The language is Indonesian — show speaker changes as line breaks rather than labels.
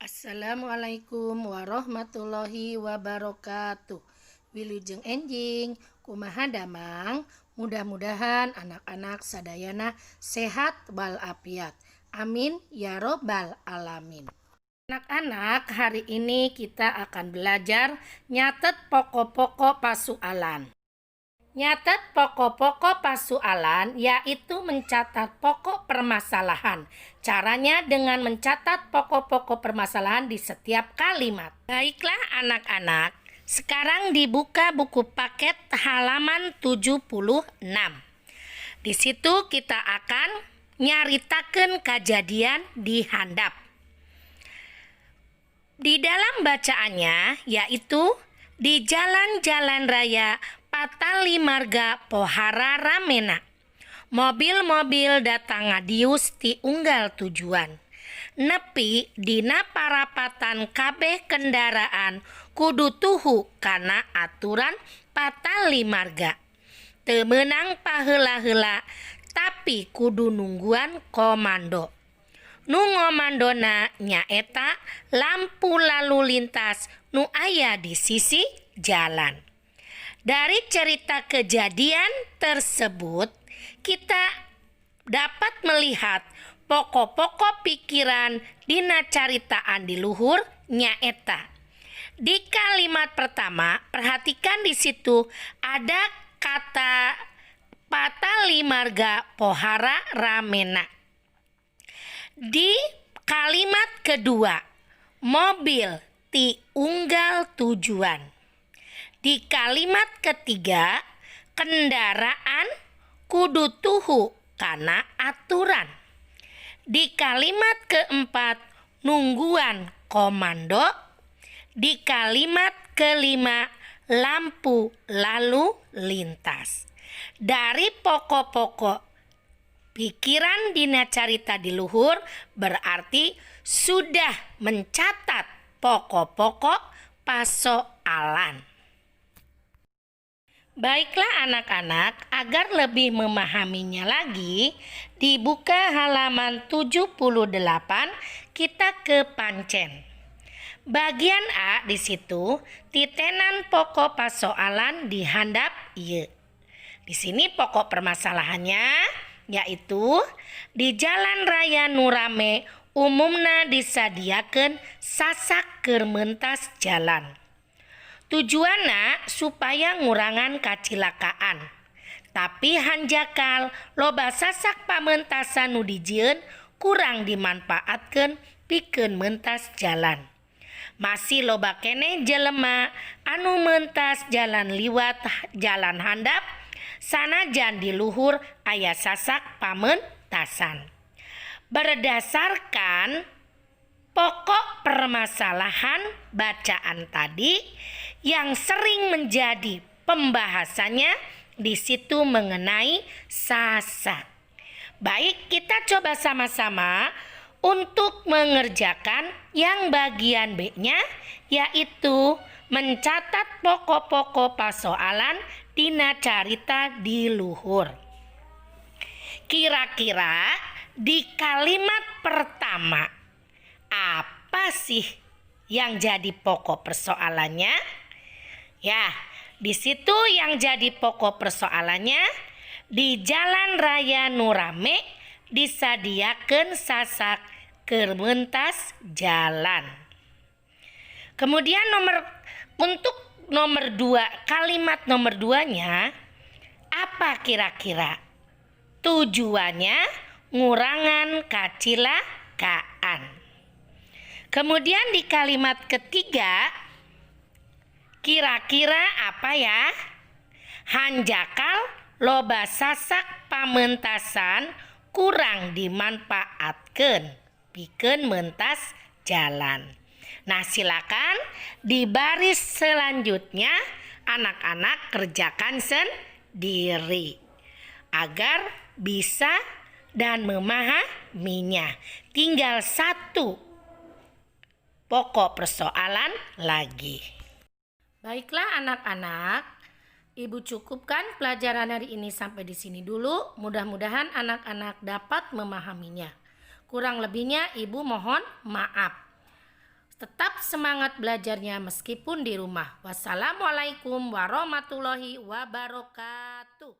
Assalamualaikum warahmatullahi wabarakatuh. Wilujeng enjing, kumaha damang, mudah-mudahan anak-anak sadayana sehat walafiat. Amin ya robbal alamin. Anak-anak, hari ini kita akan belajar nyatet pokok-pokok pasoalan. Nyatet pokok-pokok pasoalan yaitu mencatat pokok permasalahan. Caranya dengan mencatat pokok-pokok permasalahan di setiap kalimat. Baiklah anak-anak, sekarang dibuka buku paket halaman 76. Di situ kita akan nyaritakeun kejadian di handap. Di dalam bacaannya yaitu di jalan-jalan raya Patali Marga Pohara ramena. Mobil-mobil datang ngadius ti unggal tujuan. Nepi dina parapatan kabeh kendaraan kudu tuhu kana aturan Patali Marga. Teu meunang paheula-heula tapi kudu nungguan komando. Nu ngomandona nyaeta lampu lalu lintas nu aya di sisi jalan. Dari cerita kejadian tersebut, kita dapat melihat pokok-pokok pikiran dina caritaan di luhur nyaeta. Di kalimat pertama, perhatikan di situ ada kata Patali Marga Pohara ramena. Di kalimat kedua, mobil ti unggal tujuan. Di kalimat ketiga, kendaraan kudu tuhu kana aturan. Di kalimat keempat, nungguan komando. Di kalimat kelima, lampu lalu lintas. Dari pokok-pokok pikiran dina carita di luhur berarti sudah mencatat pokok-pokok pasoalan. Baiklah anak-anak, agar lebih memahaminya lagi, dibuka halaman 78, kita ke pancen. Bagian A di situ, titenan pokok pasoalan di handap ieu. Di sini pokok permasalahannya yaitu di jalan raya nu rame umumna disadiakeun sasak keur meuntas jalan. Tujuanna supaya ngurangan kacilakaan. Tapi hanjakal loba sasak pameuntasan nu dijieun kurang dimanfaatkeun pikeun meuntas jalan. Masih loba keneh jelema anu meuntas jalan liwat jalan handap sanajan di luhur aya sasak pameuntasan. Berdasarkan pokok permasalahan bacaan tadi yang sering menjadi pembahasannya di situ mengenai sasak. Baik, kita coba sama-sama untuk mengerjakan yang bagian B-nya yaitu mencatat pokok-pokok pasoalan dina carita di luhur. Kira-kira di kalimat pertama apa sih yang jadi pokok persoalannya? Ya, di situ yang jadi pokok persoalannya di jalan raya nu rame disadiakeun sasak keur meuntas jalan. Kemudian untuk nomor 2, kalimat nomor 2-nya apa kira-kira? Tujuannya ngurangan kacilakaan. Kemudian di kalimat ketiga, kira-kira apa ya? Hanjakal loba sasak pameuntasan kurang dimanfaatkeun pikeun meuntas jalan. Nah, silakan di baris selanjutnya anak-anak kerjakan sendiri agar bisa dan memahaminya. Tinggal satu pokok persoalan lagi. Baiklah anak-anak, Ibu cukupkan pelajaran hari ini sampai di sini dulu. Mudah-mudahan anak-anak dapat memahaminya. Kurang lebihnya Ibu mohon maaf. Tetap semangat belajarnya meskipun di rumah. Wassalamualaikum warahmatullahi wabarakatuh.